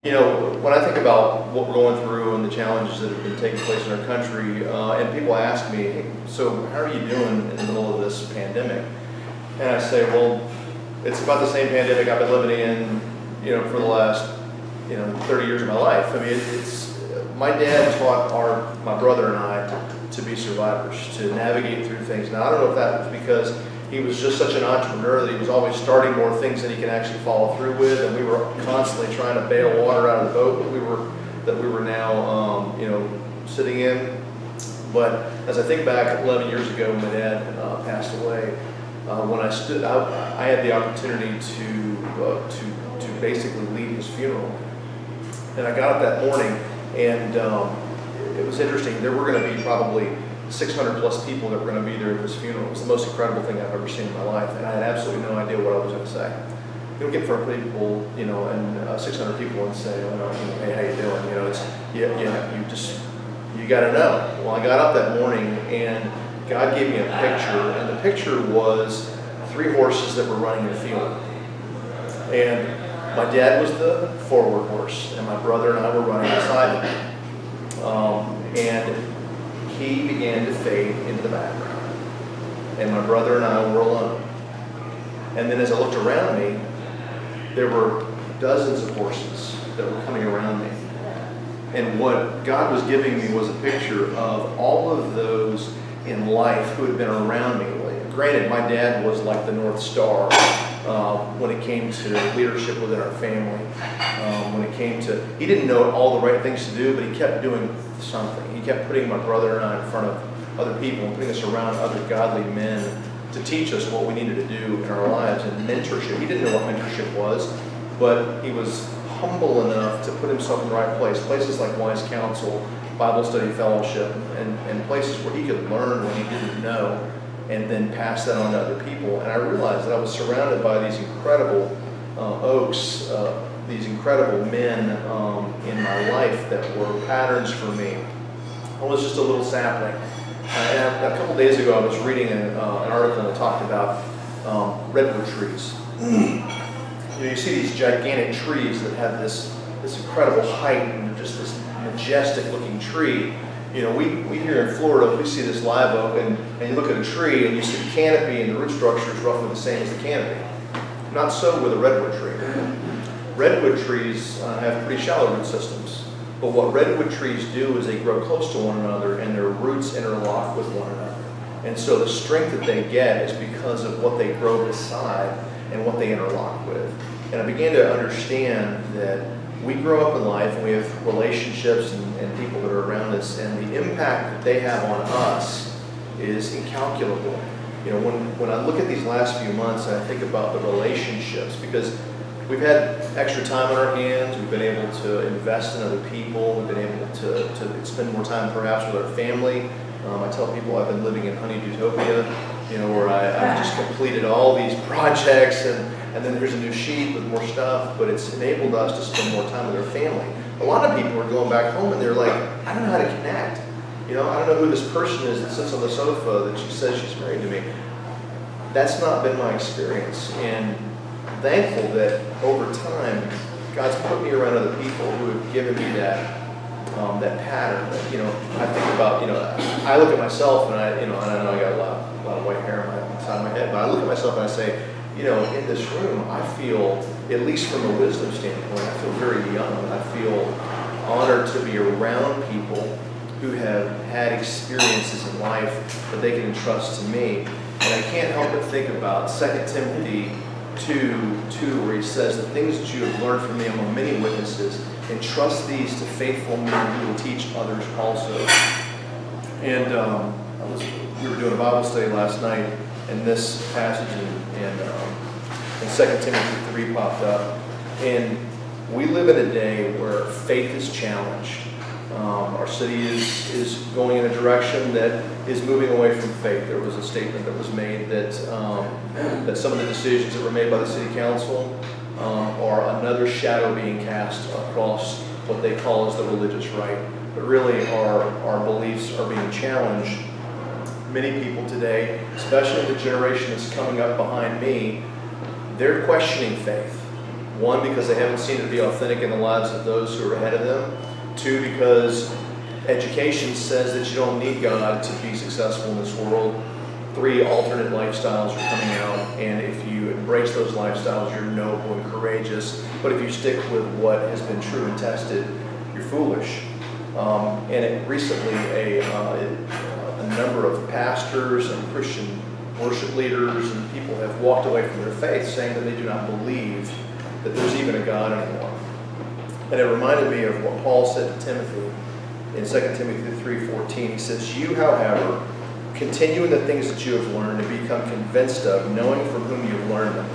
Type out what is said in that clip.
When I think about what we're going through and the challenges that have been taking place in our country, and people ask me, "Hey, so how are you doing in the middle of this pandemic?" And I say, well, it's about the same pandemic I've been living in, for the last, 30 years of my life. I mean, it's my dad taught my brother and I to be survivors, to navigate through things. Now, I don't know if that was because he was just such an entrepreneur that he was always starting more things than he could actually follow through with, and we were constantly trying to bail water out of the boat that we were now, sitting in. But as I think back 11 years ago when my dad passed away, when I stood out, I had the opportunity to basically lead his funeral. And I got up that morning, and it was interesting. There were going to be probably 600 plus people that were going to be there at this funeral. It was the most incredible thing I've ever seen in my life, and I had absolutely no idea what I was going to say. You don't get in front of people, and 600 people and say, "Hey, how you doing?" You got to know. Well, I got up that morning, and God gave me a picture, and the picture was 3 horses that were running in a field. And my dad was the forward horse, and my brother and I were running beside him. And he began to fade into the background, and my brother and I were alone. And then as I looked around me, there were dozens of horses that were coming around me. And what God was giving me was a picture of all of those in life who had been around me. Granted, my dad was like the North Star when it came to leadership within our family. He didn't know all the right things to do, but he kept doing something. He kept putting my brother and I in front of other people and putting us around other godly men to teach us what we needed to do in our lives, and mentorship. He didn't know what mentorship was, but he was humble enough to put himself in the right places like Wise Counsel, Bible Study Fellowship, and places where he could learn what he didn't know and then pass that on to other people. And I realized that I was surrounded by these incredible oaks, these incredible men in my life that were patterns for me. I was just a little sapling. And a couple days ago, I was reading an article that talked about redwood trees. You see these gigantic trees that have this incredible height, and they're just this majestic-looking tree. We here in Florida, we see this live oak, and you look at a tree, and you see the canopy, and the root structure is roughly the same as the canopy. Not so with a redwood tree. Redwood trees have pretty shallow root systems, but what redwood trees do is they grow close to one another, and their roots interlock with one another. And so the strength that they get is because of what they grow beside and what they interlock with. And I began to understand that we grow up in life, and we have relationships and people that are around us, and the impact that they have on us is incalculable. When I look at these last few months and I think about the relationships, because we've had extra time on our hands, we've been able to invest in other people, we've been able to spend more time perhaps with our family. I tell people I've been living in Honeydew Utopia, where I've just completed all these projects, and then there's a new sheet with more stuff, but it's enabled us to spend more time with our family. A lot of people are going back home and they're like, I don't know how to connect. I don't know who this person is that sits on the sofa that she says she's married to me. That's not been my experience, and I'm thankful that over time, God's put me around other people who have given me that pattern. I think about, I look at myself, and I know I got a lot of white hair on the side of my head, but I look at myself and I say, in this room, I feel, at least from a wisdom standpoint, I feel very young. I feel honored to be around people who have had experiences in life that they can entrust to me. And I can't help but think about 2 Timothy 2:2, where he says, "The things that you have learned from me among many witnesses, entrust these to faithful men who will teach others also." And we were doing a Bible study last night, and this passage in 2 Timothy 3 popped up. And we live in a day where faith is challenged. Our city is going in a direction that is moving away from faith. There was a statement that was made that some of the decisions that were made by the city council are another shadow being cast across what they call as the religious right. But really our beliefs are being challenged. Many people today, especially the generation that's coming up behind me, they're questioning faith. One, because they haven't seen it be authentic in the lives of those who are ahead of them. Two, because education says that you don't need God to be successful in this world. Three, alternate lifestyles are coming out, and if you embrace those lifestyles, you're noble and courageous. But if you stick with what has been true and tested, you're foolish. Recently, a number of pastors and Christian worship leaders and people have walked away from their faith, saying that they do not believe that there's even a God anymore. And it reminded me of what Paul said to Timothy in 2 Timothy 3:14. He says, "You, however, continue in the things that you have learned and become convinced of, knowing from whom you have learned them,